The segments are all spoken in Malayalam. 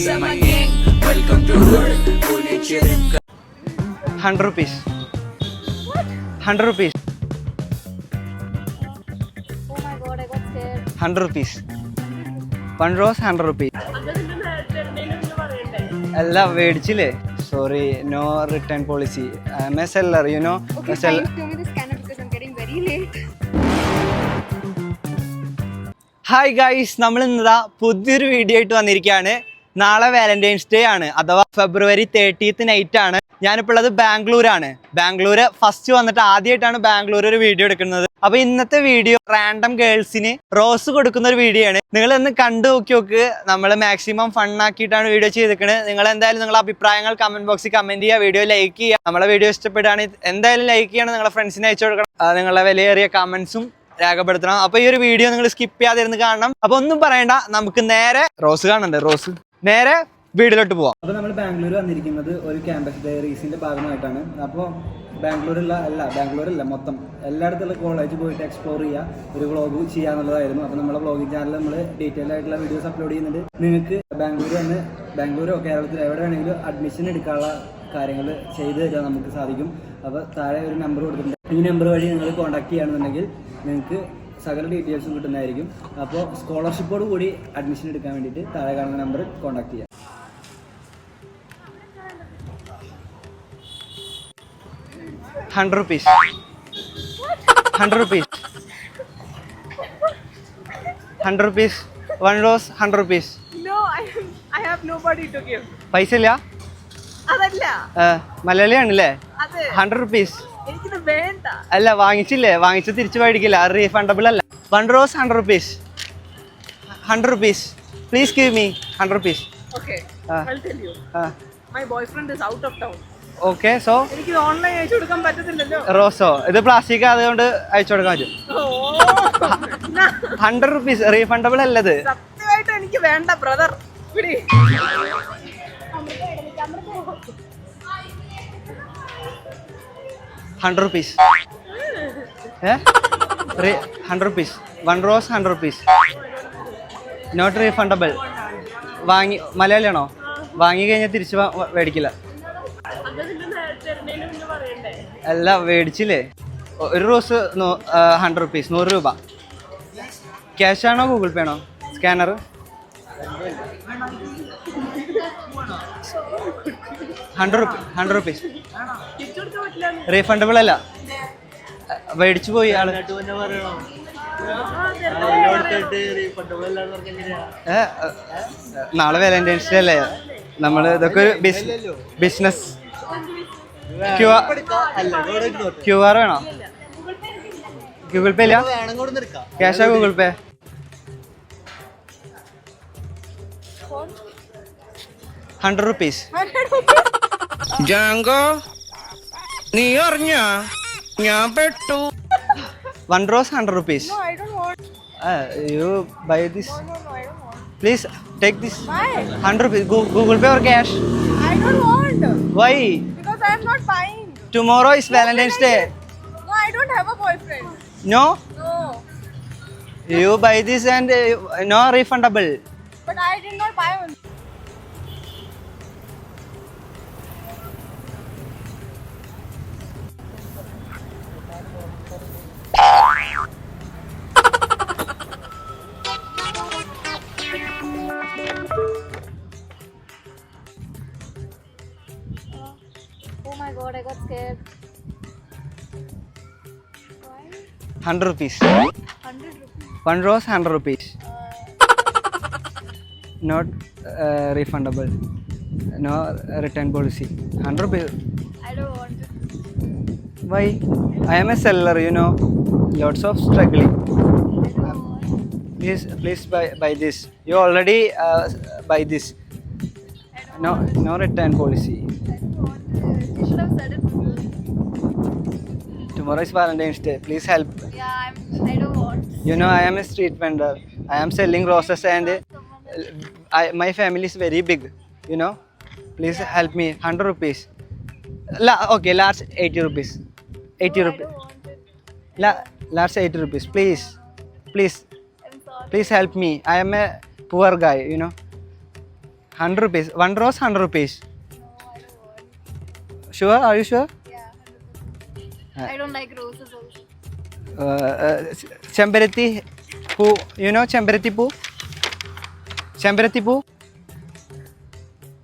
Sama gang, welcome to hood. 100 rupees. 100 rupees. Oh my god, I got scared. 100 rupees. One rose 100 rupees. എല്ലാം മേടിച്ചില്ലേ? Sorry, no return policy. I'm a seller, you know. Okay, fine. Show me the scanner because I'm getting very late. Hi guys, നമ്മൾ ഇന്നതാ പുതിയൊരു വീഡിയോ ആയിട്ട് വന്നിരിക്കുകയാണ്. നാളെ വാലന്റൈൻസ് ഡേ ആണ്, അഥവാ ഫെബ്രുവരി 30th നൈറ്റ് ആണ്. ഞാനിപ്പോൾ ഉള്ളത് ബാംഗ്ലൂരാണ്. ബാംഗ്ലൂര് ഫസ്റ്റ് വന്നിട്ട് ആദ്യമായിട്ടാണ് ബാംഗ്ലൂർ ഒരു വീഡിയോ എടുക്കുന്നത്. അപ്പൊ ഇന്നത്തെ വീഡിയോ റാൻഡം ഗേൾസിന് റോസ് കൊടുക്കുന്ന ഒരു വീഡിയോ ആണ്. നിങ്ങൾ ഒന്ന് കണ്ടു നോക്കി. നമ്മൾ മാക്സിമം ഫണ്ണാക്കിയിട്ടാണ് വീഡിയോ ചെയ്തിരിക്കുന്നത്. നിങ്ങൾ എന്തായാലും നിങ്ങളുടെ അഭിപ്രായങ്ങൾ കമന്റ് ബോക്സിൽ കമന്റ് ചെയ്യുക, വീഡിയോ ലൈക്ക് ചെയ്യുക. നമ്മളെ വീഡിയോ ഇഷ്ടപ്പെടുകയാണെങ്കിൽ എന്തായാലും ലൈക്ക് ചെയ്യണം, നിങ്ങളുടെ ഫ്രണ്ട്സിനെ അയച്ചു കൊടുക്കണം. നിങ്ങളുടെ വിലയേറിയ കമന്റ്സും രേഖപ്പെടുത്തണം. അപ്പൊ ഈ ഒരു വീഡിയോ നിങ്ങൾ സ്കിപ്പ് ചെയ്യാതിരുന്ന് കാണണം. അപ്പൊ ഒന്നും പറയണ്ട, നമുക്ക് നേരെ റോസ് കാണണ്ടേ, റോസ് നേരെ വീഡിയോയിലോട്ട് പോവാം. അപ്പോൾ നമ്മൾ ബാംഗ്ലൂർ വന്നിരിക്കുന്നത് ഒരു ക്യാമ്പസ് ഡയറീസിന്റെ ഭാഗമായിട്ടാണ്. അപ്പോൾ ബാംഗ്ലൂരില്ല മൊത്തം എല്ലായിടത്തുള്ള കോളേജ് പോയിട്ട് എക്സ്പ്ലോർ ചെയ്യുക, ഒരു വ്ളോഗ് ചെയ്യാന്നുള്ളതായിരുന്നു. അപ്പോൾ നമ്മുടെ വ്ളോഗിങ് ചാനലിൽ നമ്മൾ ഡീറ്റെയിൽ ആയിട്ടുള്ള വീഡിയോസ് അപ്ലോഡ് ചെയ്യുന്നുണ്ട്. നിങ്ങൾക്ക് ബാംഗ്ലൂരോ കേരളത്തിലോ എവിടെ വേണമെങ്കിലും അഡ്മിഷൻ എടുക്കാനുള്ള കാര്യങ്ങൾ ചെയ്തു തരാൻ നമുക്ക് സാധിക്കും. അപ്പോൾ താഴെ ഒരു നമ്പർ കൊടുത്തിട്ടുണ്ട്. ഈ നമ്പർ വഴി നിങ്ങൾ കോൺടാക്ട് ചെയ്യുകയാണെന്നുണ്ടെങ്കിൽ നിങ്ങൾക്ക് സകല ഡീറ്റെയിൽസും കിട്ടുന്നതായിരിക്കും. അപ്പോൾ സ്കോളർഷിപ്പോട് കൂടി അഡ്മിഷൻ എടുക്കാൻ വേണ്ടിയിട്ട് താഴെ കാണുന്ന നമ്പർ കോൺടാക്ട് ചെയ്യാം. $100 rupees. 100 rupees. 100 rupees. One rose, 100 rupees. No, I have nobody to give. പൈസ ഇല്ല? അതല്ല. മലയാളിയാണല്ലേ? അതെ. 100 rupees. എനിക്കിത് വേണ്ട. അല്ല, വാങ്ങിച്ച് തിരിച്ചു മേടിക്കില്ല, അത് റീഫണ്ടബിൾ അല്ല. One rose, 100 rupees. 100 rupees. Please give me 100 rupees. Okay, I'll tell you. My boyfriend is out of town. Okay, so എനിക്കിത് ഓൺലൈൻ അയച്ചു കൊടുക്കാൻ പറ്റത്തില്ലല്ലോ. റോസോ ഇത് പ്ലാസ്റ്റിക് അതുകൊണ്ട് അയച്ചു കൊടുക്കാൻ പറ്റും. 100 rupees റീഫണ്ടബിൾ അല്ലത്. സത്യമായിട്ട് എനിക്ക് വേണ്ട ബ്രദർ. പിടി. 100 rupees. 100 rupees. One rose, 100 rupees. Not refundable. വാങ്ങി മലയാളിയാണോ? വാങ്ങി കഴിഞ്ഞാൽ തിരിച്ച് മേടിക്കില്ല. അല്ല, മേടിച്ചില്ലേ? ഒരു റോസ് 100 rupees, 100 രൂപ. ക്യാഷ് ആണോ ഗൂഗിൾ പേ ആണോ? സ്കാനർ? 100 rupees. റീഫണ്ടബിൾ അല്ല, മേടിച്ചു പോയി ആള്. നാളെ വാലന്റൈൻസ് ഡേ അല്ലേ, നമ്മൾ ഇതൊക്കെ ഒരു ബിസിനസ്. QR വേണോ? ഗൂഗിൾ പേ ഇല്ല? ക്യാഷാ ഗൂഗിൾ പേ? $100. ജാങ്കോ, നീ അറിഞ്ഞ ഞാൻ പെട്ടു. One rose, 100 rupees. No, I don't want. You buy this. No, I don't want. Please take this. Why? 100 rupees. Google Pay or cash? I don't want. Why? Because I'm not buying. Tomorrow is Valentine's Day. No, I don't have a boyfriend. No? No. You buy this and no refundable. But I did not buy one. Oh my god, I got scared. Why? 100 rupees. 100 rupees. One rose, 100 rupees. Not refundable. No return policy. 100 rupees. I don't want it. Why? I am a seller, you know. Lots of struggling. I don't want. Please buy this. You already buy this. No return policy. I don't want it. You should have said it before. Tomorrow is Valentine's Day. Please help. Yeah, I don't want. You know, I am a street vendor. I am selling roses and my family is very big. You know, please help me. 100 rupees. Okay, large 80 rupees. 80 rupees. I don't want it. Large 80 rupees. Please. I'm sorry. Please help me. I am a poor guy, you know. 100 rupees. One rose, 100 rupees. No, I don't want. Sure? Are you sure? Yeah, 100%. I don't like roses also. Chambarati poo. You know Chambarati poo? Chambarati poo?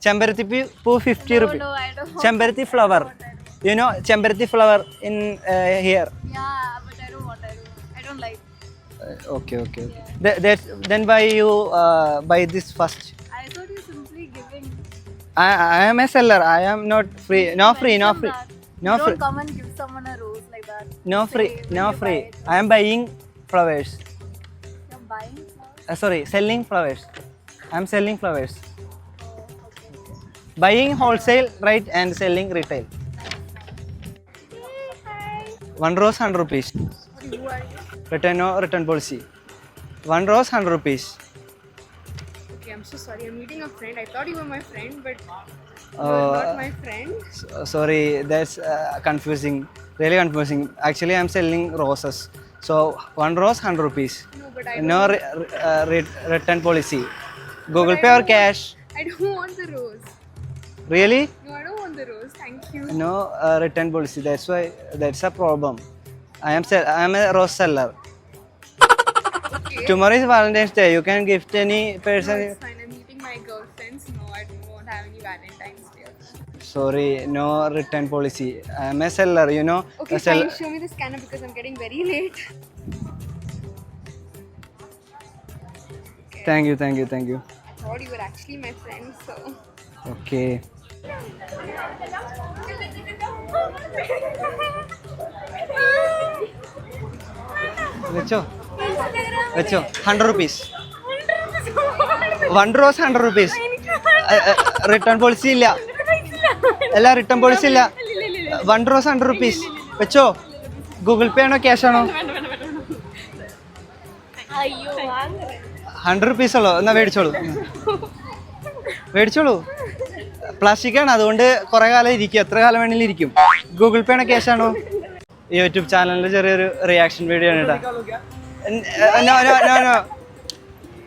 Chambarati poo 50 No, rupees. no, I don't want. Chambarati flower. You know Chambarati flower in here. Yeah, but I don't want. I don't like. Okay. Then why you buy this first? I thought you simply giving. I am a seller. I am not free. No free. No free. That. No You free. don't come and give someone a rose like that. No Say free. when No you free. buy it. I am buying flowers. You're buying flowers? Sorry, selling flowers. I am selling flowers. Oh, okay. Buying wholesale, right, and selling retail. Hi. One rose, 100 rupees. Who are you? Return no return policy. One rose, 100 rupees. Okay, I'm so sorry. I'm meeting a friend. I thought you were my friend, but Uh, you're not my friend. Sorry, that's confusing. Really confusing. Actually, I am selling roses. So one rose, 100 rupees. No, but I No return policy. Google Pay or cash? don't want the rose. Really? No, I don't want the rose. Thank you. No return policy. That's why that's a problem. I am a rose seller. Okay. Tomorrow is Valentine's Day. You can gift any No, person. it's fine. I'm meeting my girlfriends. No, I won't have any Valentine's Day. Sorry, no return policy. I am a seller. You know. Okay, a seller. fine. Show me the scanner because I'm getting very late. Thank you. I thought you were actually my friend, so. Okay. വെച്ചോ 100 rupees. One rose 100 rupees. Return policy ഇല്ല. അല്ല റിട്ടേൺ പോളിസി ഇല്ല. One rose 100 rupees. വെച്ചോ. ഗൂഗിൾ പേ ആണോ ക്യാഷ് ആണോ? 100 rupees ഉള്ളോ? എന്നാ മേടിച്ചോളൂ. പ്ലാസ്റ്റിക് ആണ്, അതുകൊണ്ട് കുറെ കാലം ഇരിക്കും. എത്ര കാലം വേണമെങ്കിലും ഇരിക്കും. ഗൂഗിൾ പേ ആണോ ക്യാഷ് ആണോ? യൂട്യൂബ് ചാനലിൽ ചെറിയൊരു റിയാക്ഷൻ വീഡിയോ ആണ് കേട്ടോ.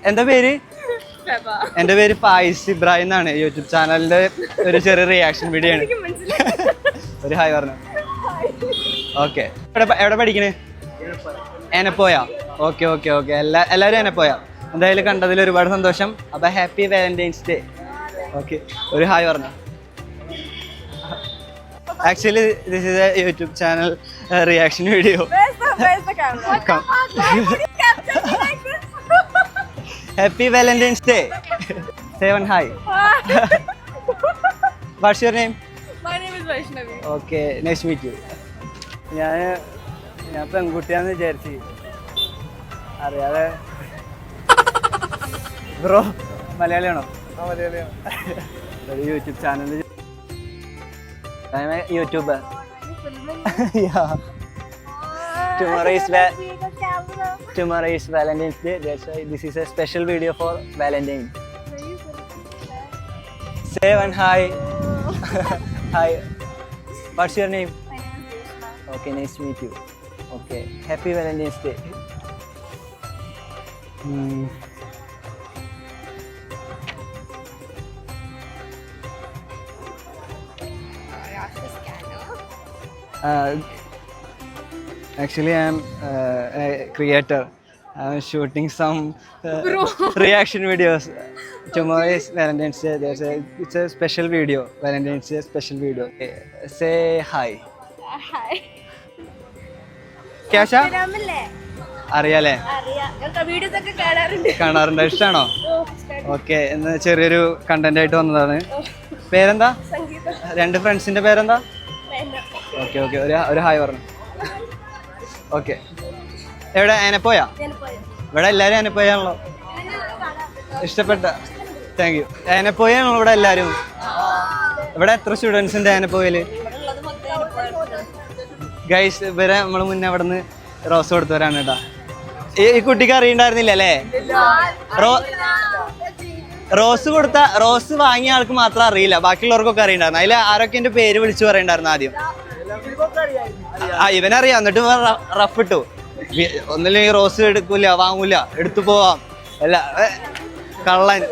എന്താ പേര്? എൻ്റെ പേര് ഫായിസ് ഇബ്രാഹിം എന്നാണ്. യൂട്യൂബ് ചാനലിന്റെ ഒരു ചെറിയ റിയാക്ഷൻ വീഡിയോ ആണ്. ഒരു ഹായ് പറഞ്ഞു. ഓക്കെ, എവിടെ പഠിക്കണേ? എനപ്പോയാ? ഓക്കെ. എല്ലാവരും എനപ്പോയാ. എന്തായാലും കണ്ടതിൽ ഒരുപാട് സന്തോഷം. അപ്പൊ ഹാപ്പി വാലന്റൈൻസ് ഡേ. ഓക്കെ, ഒരു ഹായ് പറഞ്ഞു. Actually this is A YouTube channel reaction video. Where's the camera? Come. Why would you capture me like this? Happy Valentine's Day. Say one hi. What's your name? My name is Vaishnavi. Okay, nice to meet you. ഞാൻ പെൺകുട്ടിയാന്ന് വിചാരിച്ചു. അറിയാതെ. ബ്രോ മലയാളിയാണോ? ഒരു YouTube channel. YouTuber. Are you filming? Yeah. Tomorrow is Being a camera. Tomorrow is Valentine's Day. That's why this is a special video for Valentine. Where you filming? Say one hi. Hi. What's your name? My name is Reshma. Okay, nice to meet you. Okay, happy Valentine's Day. Ask the scanner. Actually, I am a creator. I am shooting some reaction videos. Tomorrow is Valentine's Day. It's a special video. Valentine's Day special video. Okay, say hi. Hi. ക്യാഷ Ramille. അറിയാലേ? അറിയാം. ഞാൻ വീഡിയോസ് ഒക്കെ കാണാറുണ്ട്. കാണാറുണ്ട്. ഇഷ്ടമാണോ? ഓക്കെ, ഇന്ന് ചെറിയൊരു കണ്ടന്റ് ആയിട്ട് വന്നതാണ്. പേരെന്താ? സംഗീത. രണ്ട് ഫ്രണ്ട്സിന്റെ പേരെന്താ? ഓക്കെ. ഒരു ഹായ് പറഞ്ഞു. ഓക്കെ, എവിടെ? ആനപ്പോയാ? ഇവിടെ എല്ലാവരും ആനപ്പോയാണല്ലോ. ഇഷ്ടപ്പെട്ട? Thank you. ആനപ്പോയാണല്ലോ ഇവിടെ എല്ലാവരും. ഇവിടെ എത്ര സ്റ്റുഡൻസ് ഉണ്ട് ആനപ്പോയില്? ഗൈസ്, ഇവരെ നമ്മൾ മുന്നേ അവിടെ നിന്ന് റോസ് കൊടുത്തവരാണ് കേട്ടോ. ഈ കുട്ടിക്ക് അറിയണ്ടായിരുന്നില്ല അല്ലേ? റോസ് വാങ്ങിയ ആൾക്ക് മാത്രം അറിയില്ല, ബാക്കിയുള്ളവർക്കൊക്കെ അറിയണ്ടായിരുന്നു. അതിൽ ആരൊക്കെ എൻ്റെ പേര് വിളിച്ചു പറയണ്ടായിരുന്നു ആദ്യം. ഇവനറിയാം. എന്നിട്ട് റഫ് ഇട്ടു. ഒന്നില്ലെങ്കിൽ റോസ് എടുക്കൂല, വാങ്ങൂല, എടുത്തു പോവാം. അല്ല, കള്ളൻ.